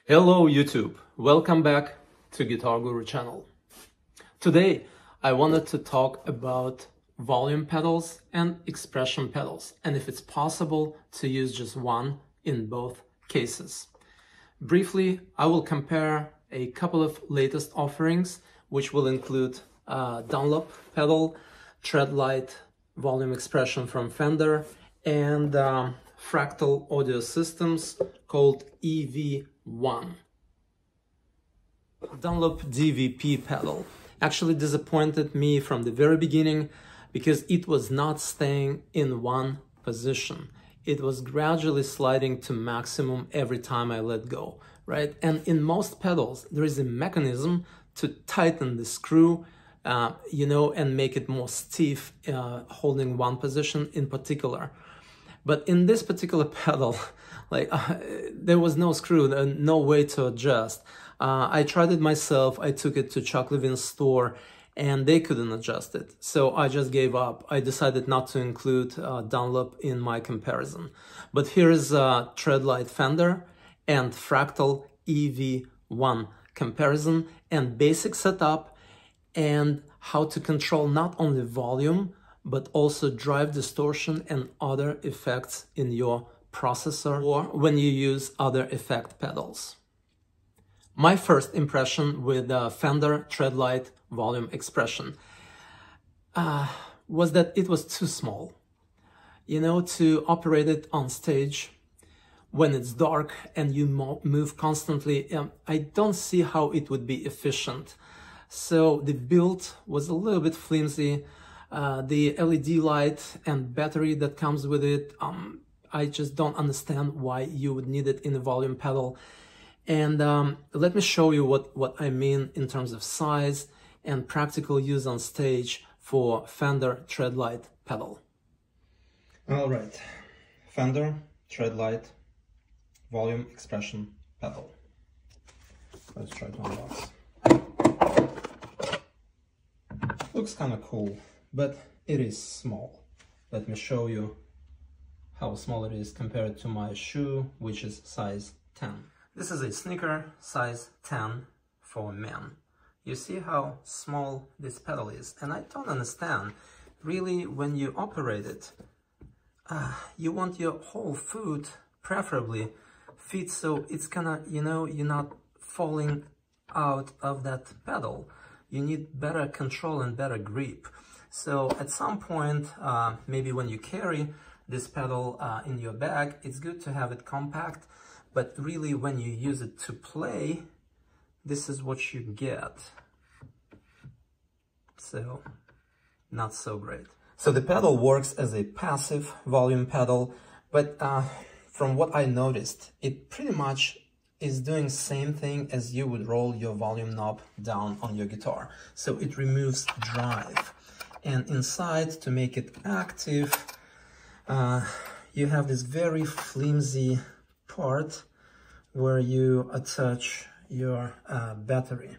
Hello YouTube, welcome back to Guitar Guru channel. Today I wanted to talk about volume pedals and expression pedals, and if it's possible to use just one in both cases. Briefly, I will compare a couple of latest offerings, which will include Dunlop pedal, Treadlight volume expression from Fender, and fractal audio systems called EV1. Dunlop DVP pedal actually disappointed me from the very beginning because it was not staying in one position. It was gradually sliding to maximum every time I let go, right? And in most pedals, there is a mechanism to tighten the screw, and make it more stiff, holding one position in particular. But in this particular pedal, there was no screw, no way to adjust. I tried it myself. I took it to Chuck Levin's store and they couldn't adjust it. So I just gave up. I decided not to include Dunlop in my comparison. But here is Treadlight Fender and Fractal EV1 comparison and basic setup and how to control not only volume, but also drive distortion and other effects in your processor or when you use other effect pedals. My first impression with Fender Treadlight volume expression was that it was too small. To operate it on stage when it's dark and you move constantly, I don't see how it would be efficient. So the build was a little bit flimsy. The LED light and battery that comes with it, I just don't understand why you would need it in a volume pedal. And let me show you what I mean in terms of size and practical use on stage for Fender Treadlight pedal. All right, Fender Treadlight volume expression pedal. Let's try to unbox. Looks kind of cool, but it is small. Let me show you how small it is compared to my shoe, which is size 10. This is a sneaker size 10 for men. You see how small this pedal is, and I don't understand. Really, when you operate it, you want your whole foot, preferably, fit so it's gonna, you're not falling out of that pedal. You need better control and better grip. So at some point, maybe when you carry this pedal in your bag, it's good to have it compact, but really when you use it to play, this is what you get. So, not so great. So the pedal works as a passive volume pedal, but from what I noticed, it pretty much is doing same thing as you would roll your volume knob down on your guitar. So it removes drive. And inside, to make it active, you have this very flimsy part where you attach your battery.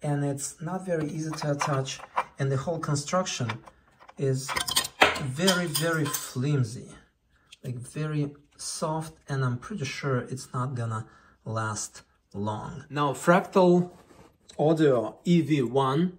And it's not very easy to attach, and the whole construction is very, very flimsy, like very soft, and I'm pretty sure it's not gonna last long. Now, Fractal Audio EV1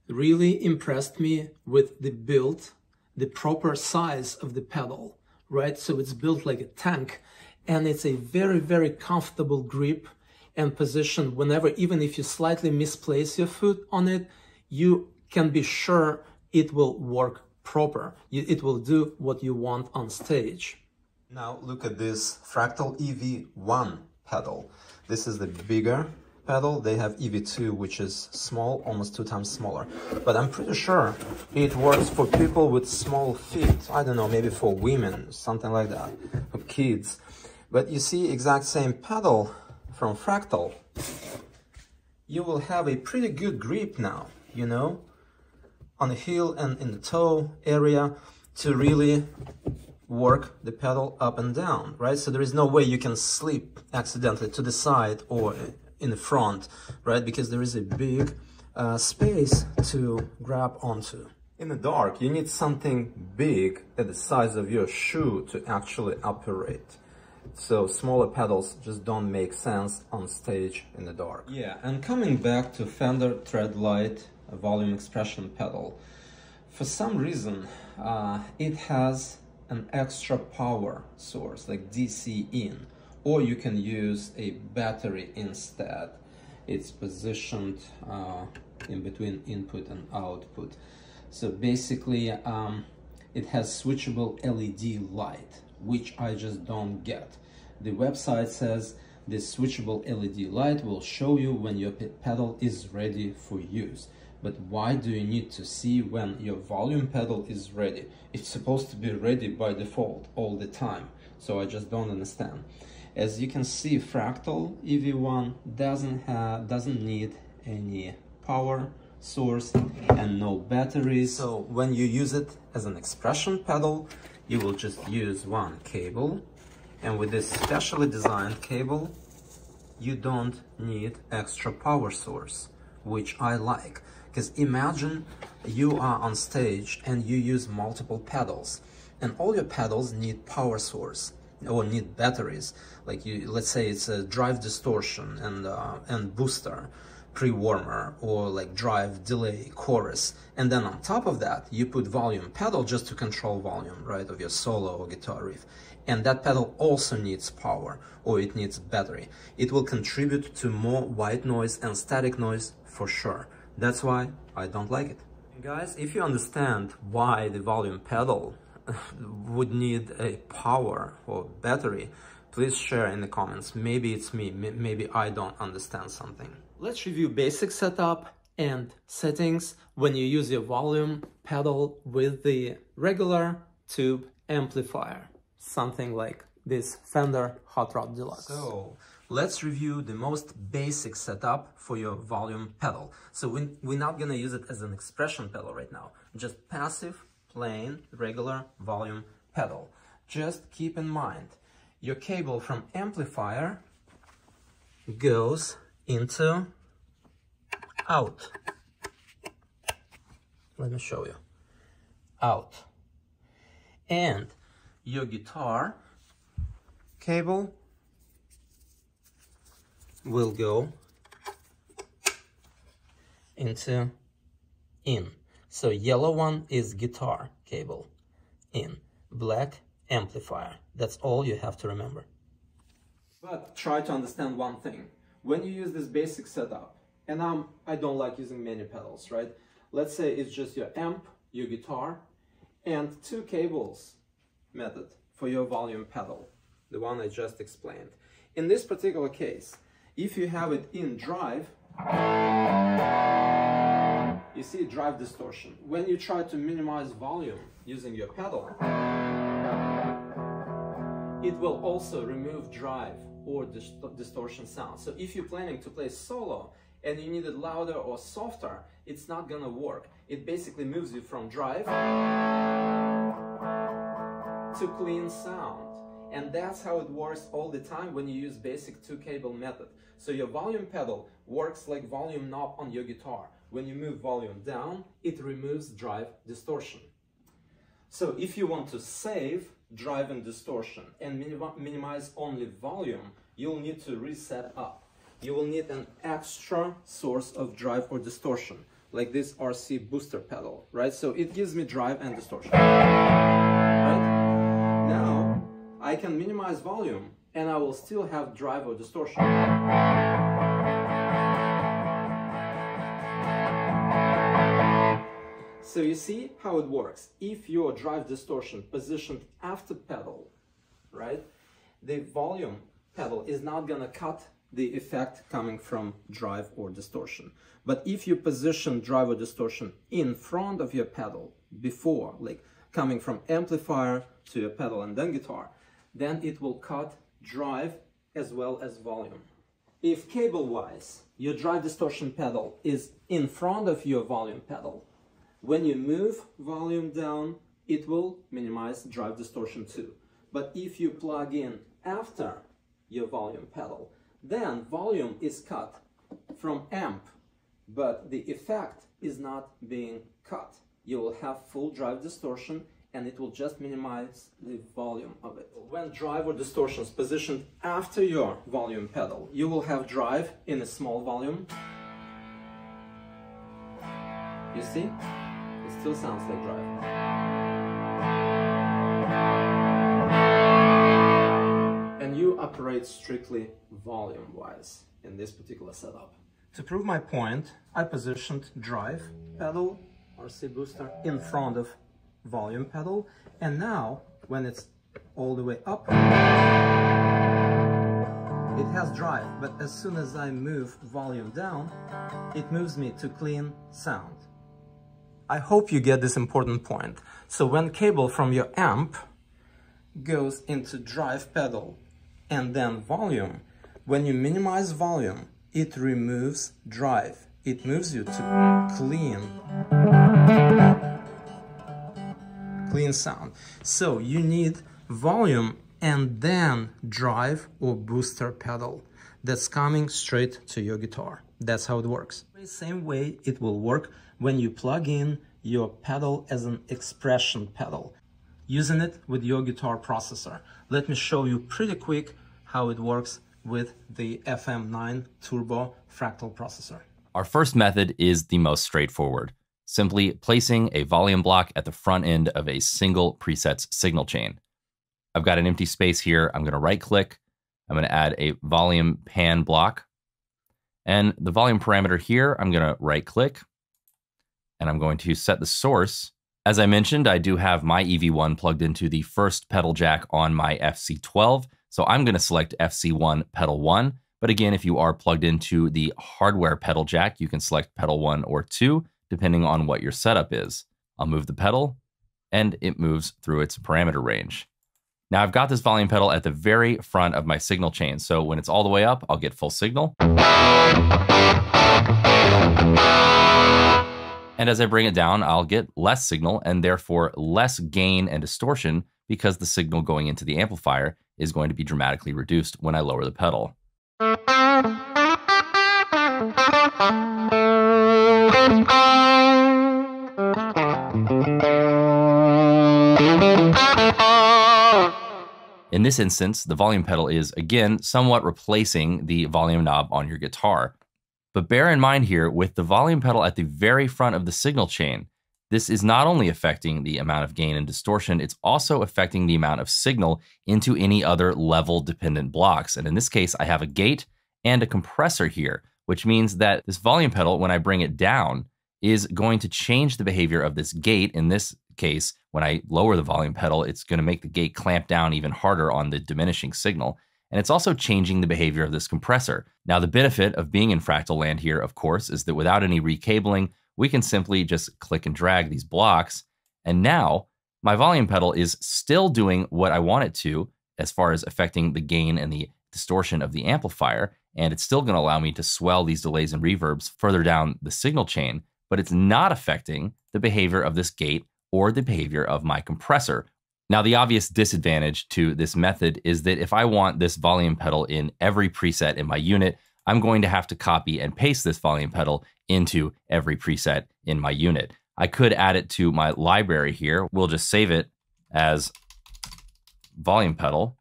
really impressed me with the build, the proper size of the pedal, right? So it's built like a tank, and it's a very, very comfortable grip and position whenever, even if you slightly misplace your foot on it, you can be sure it will work proper. It will do what you want on stage. Now look at this Fractal EV1 pedal. This is the bigger pedal. They have EV2, which is small, almost 2 times smaller. But I'm pretty sure it works for people with small feet. I don't know, maybe for women, something like that, or kids. But you see, exact same pedal from Fractal. You will have a pretty good grip now, on the heel and in the toe area to really work the pedal up and down, right? So there is no way you can slip accidentally to the side or in the front, right? Because there is a big space to grab onto. In the dark, you need something big at the size of your shoe to actually operate. So smaller pedals just don't make sense on stage in the dark. Yeah, and coming back to Fender Treadlight volume expression pedal, for some reason it has an extra power source like DC in, or you can use a battery instead. It's positioned in between input and output. So basically it has switchable LED light, which I just don't get. The website says this switchable LED light will show you when your pedal is ready for use. But why do you need to see when your volume pedal is ready? It's supposed to be ready by default all the time. So I just don't understand. As you can see, Fractal EV1 doesn't need any power source and no batteries. So when you use it as an expression pedal, you will just use one cable. And with this specially designed cable, you don't need extra power source, which I like. Because imagine you are on stage and you use multiple pedals, and all your pedals need power source or need batteries. Like let's say it's a drive distortion and booster, pre-warmer, or like drive delay chorus, and then on top of that you put volume pedal just to control volume, right, of your solo or guitar riff. And that pedal also needs power, or it needs battery. It will contribute to more white noise and static noise for sure. That's why I don't like it. Guys, if you understand why the volume pedal would need a power or battery, please share in the comments. Maybe it's me, maybe I don't understand something. Let's review basic setup and settings when you use your volume pedal with the regular tube amplifier, something like this Fender Hot Rod Deluxe. So let's review the most basic setup for your volume pedal. So we're not gonna use it as an expression pedal right now, just passive, plain, regular volume pedal. Just keep in mind, your cable from amplifier goes into out. Let me show you. Out. And your guitar cable will go into in. So yellow one is guitar cable, in. Black amplifier. That's all you have to remember. But try to understand one thing. When you use this basic setup, and I don't like using many pedals, right? Let's say it's just your amp, your guitar, and two cables method for your volume pedal, the one I just explained. In this particular case, if you have it in drive, you see drive distortion. When you try to minimize volume using your pedal, it will also remove drive or distortion sound. So if you're planning to play solo and you need it louder or softer, it's not gonna work. It basically moves you from drive to clean sound. And that's how it works all the time when you use basic two cable method. So your volume pedal works like volume knob on your guitar. When you move volume down, it removes drive distortion. So if you want to save drive and distortion and minimize only volume, you'll need to reset up. You will need an extra source of drive or distortion, like this RC booster pedal, right? So it gives me drive and distortion, right? Now, I can minimize volume and I will still have drive or distortion. So you see how it works. If your drive distortion positioned after pedal, right, the volume pedal is not gonna cut the effect coming from drive or distortion. But if you position drive or distortion in front of your pedal before, like coming from amplifier to your pedal and then guitar, then it will cut drive as well as volume. If cable-wise, your drive distortion pedal is in front of your volume pedal, when you move volume down, it will minimize drive distortion too. But if you plug in after your volume pedal, then volume is cut from amp, but the effect is not being cut. You will have full drive distortion and it will just minimize the volume of it. When drive or distortion is positioned after your volume pedal, you will have drive in a small volume. You see? It still sounds like drive. And you operate strictly volume-wise in this particular setup. To prove my point, I positioned drive pedal, RC booster, in front of volume pedal, and now when it's all the way up, it has drive, but as soon as I move volume down, it moves me to clean sound. I hope you get this important point. So when cable from your amp goes into drive pedal and then volume, when you minimize volume, it removes drive. It moves you to clean sound. So you need volume and then drive or booster pedal that's coming straight to your guitar. That's how it works. The same way it will work when you plug in your pedal as an expression pedal, using it with your guitar processor. Let me show you pretty quick how it works with the FM9 Turbo Fractal processor. Our first method is the most straightforward, simply placing a volume block at the front end of a single preset's signal chain. I've got an empty space here. I'm going to right click. I'm going to add a volume pan block. And the volume parameter here, I'm going to right click and I'm going to set the source. As I mentioned, I do have my EV1 plugged into the first pedal jack on my FC12. So I'm going to select FC1 pedal 1. But again, if you are plugged into the hardware pedal jack, you can select pedal 1 or 2, depending on what your setup is. I'll move the pedal and it moves through its parameter range. Now I've got this volume pedal at the very front of my signal chain. So when it's all the way up, I'll get full signal. And as I bring it down, I'll get less signal and therefore less gain and distortion because the signal going into the amplifier is going to be dramatically reduced when I lower the pedal. In this instance, the volume pedal is, again, somewhat replacing the volume knob on your guitar. But bear in mind here, with the volume pedal at the very front of the signal chain, this is not only affecting the amount of gain and distortion, it's also affecting the amount of signal into any other level-dependent blocks. And in this case, I have a gate and a compressor here, which means that this volume pedal, when I bring it down, is going to change the behavior of this gate. In this case, when I lower the volume pedal, it's going to make the gate clamp down even harder on the diminishing signal. And it's also changing the behavior of this compressor. Now, the benefit of being in fractal land here, of course, is that without any recabling, we can simply just click and drag these blocks. And now my volume pedal is still doing what I want it to as far as affecting the gain and the distortion of the amplifier. And it's still going to allow me to swell these delays and reverbs further down the signal chain, but it's not affecting the behavior of this gate or the behavior of my compressor. Now, the obvious disadvantage to this method is that if I want this volume pedal in every preset in my unit, I'm going to have to copy and paste this volume pedal into every preset in my unit. I could add it to my library here. We'll just save it as volume pedal,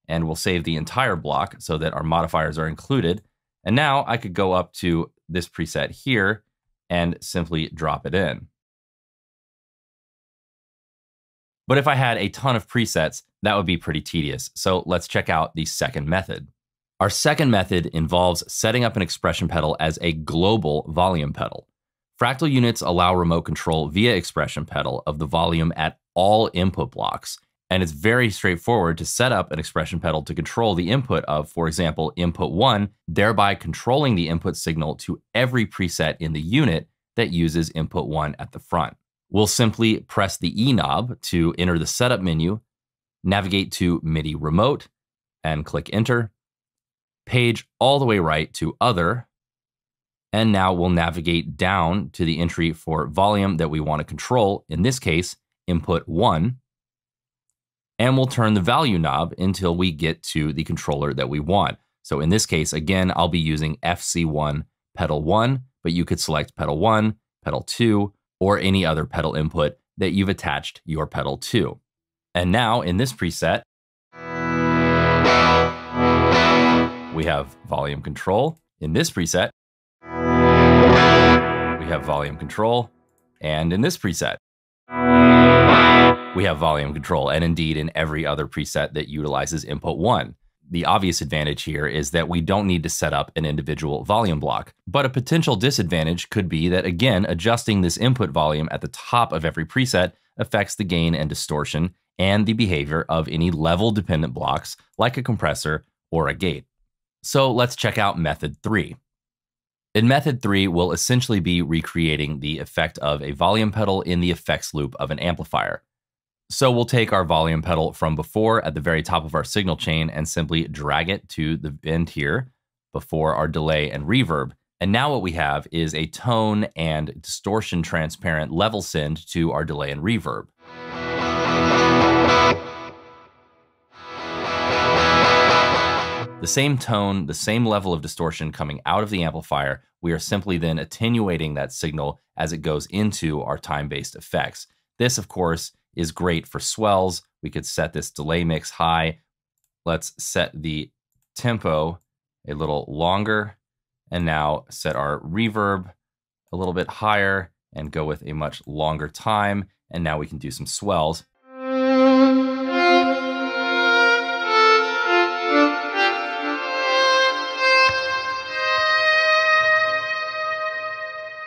and we'll save the entire block so that our modifiers are included. And now I could go up to this preset here and simply drop it in. But if I had a ton of presets, that would be pretty tedious. So let's check out the second method. Our second method involves setting up an expression pedal as a global volume pedal. Fractal units allow remote control via expression pedal of the volume at all input blocks. And it's very straightforward to set up an expression pedal to control the input of, for example, input 1, thereby controlling the input signal to every preset in the unit that uses input 1 at the front. We'll simply press the E knob to enter the setup menu, navigate to MIDI remote, and click enter. Page all the way right to other. And now we'll navigate down to the entry for volume that we want to control, in this case, input 1. And we'll turn the value knob until we get to the controller that we want. So in this case, again, I'll be using FC1 pedal 1, but you could select pedal 1, pedal 2, or any other pedal input that you've attached your pedal to. And now in this preset, we have volume control. In this preset, we have volume control. And in this preset, we have volume control. And indeed, in every other preset that utilizes input 1. The obvious advantage here is that we don't need to set up an individual volume block. But a potential disadvantage could be that, again, adjusting this input volume at the top of every preset affects the gain and distortion and the behavior of any level-dependent blocks like a compressor or a gate. So let's check out method 3. In method 3, we'll essentially be recreating the effect of a volume pedal in the effects loop of an amplifier. So we'll take our volume pedal from before at the very top of our signal chain and simply drag it to the end here before our delay and reverb. And now what we have is a tone and distortion transparent level send to our delay and reverb. The same tone, the same level of distortion coming out of the amplifier, we are simply then attenuating that signal as it goes into our time-based effects. This, of course, is great for swells. We could set this delay mix high. Let's set the tempo a little longer, and now set our reverb a little bit higher and go with a much longer time. And now we can do some swells.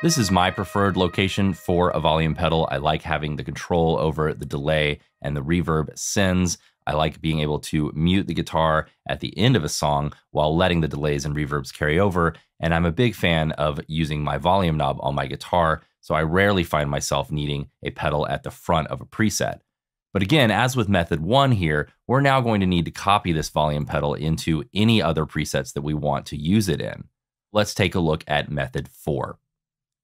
This is my preferred location for a volume pedal. I like having the control over the delay and the reverb sends. I like being able to mute the guitar at the end of a song while letting the delays and reverbs carry over. And I'm a big fan of using my volume knob on my guitar, so I rarely find myself needing a pedal at the front of a preset. But again, as with method 1 here, we're now going to need to copy this volume pedal into any other presets that we want to use it in. Let's take a look at method 4.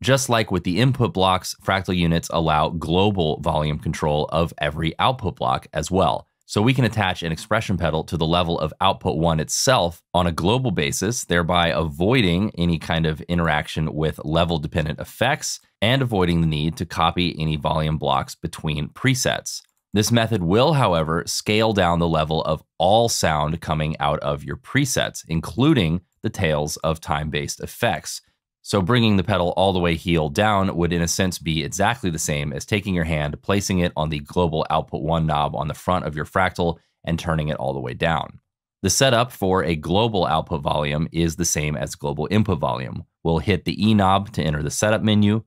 Just like with the input blocks, Fractal units allow global volume control of every output block as well. So we can attach an expression pedal to the level of output 1 itself on a global basis, thereby avoiding any kind of interaction with level-dependent effects and avoiding the need to copy any volume blocks between presets. This method will, however, scale down the level of all sound coming out of your presets, including the tails of time-based effects. So bringing the pedal all the way heel down would in a sense be exactly the same as taking your hand, placing it on the global output 1 knob on the front of your Fractal and turning it all the way down. The setup for a global output volume is the same as global input volume. We'll hit the E knob to enter the setup menu.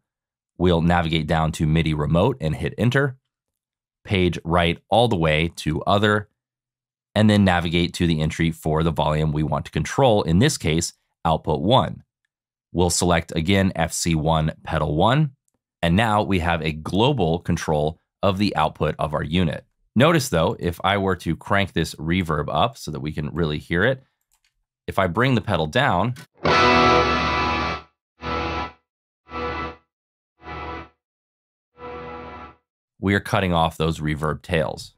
We'll navigate down to MIDI remote and hit enter. Page right all the way to other, and then navigate to the entry for the volume we want to control, in this case, output 1. We'll select again FC1 pedal 1, and now we have a global control of the output of our unit. Notice though, if I were to crank this reverb up so that we can really hear it, if I bring the pedal down, we are cutting off those reverb tails.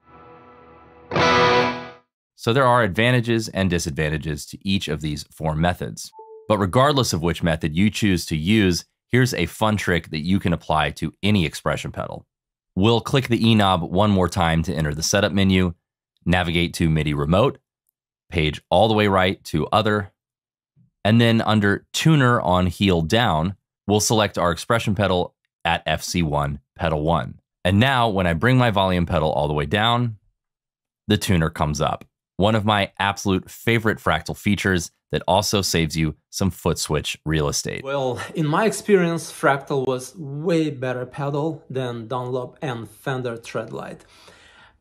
So there are advantages and disadvantages to each of these 4 methods. But regardless of which method you choose to use, here's a fun trick that you can apply to any expression pedal. We'll click the E knob one more time to enter the setup menu, navigate to MIDI remote, page all the way right to other, and then under tuner on heel down, we'll select our expression pedal at FC1 pedal 1. And now when I bring my volume pedal all the way down, the tuner comes up. One of my absolute favorite Fractal features that also saves you some foot switch real estate. Well, in my experience, Fractal was way better pedal than Dunlop and Fender Treadlight.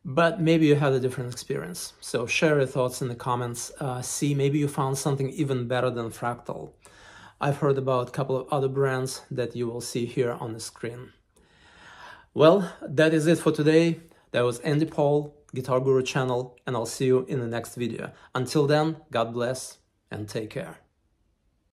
But maybe you had a different experience. So share your thoughts in the comments. See, maybe you found something even better than Fractal. I've heard about a couple of other brands that you will see here on the screen. Well, that is it for today. That was AndyPaul, Guitar Guru channel, and I'll see you in the next video. Until then, God bless and take care.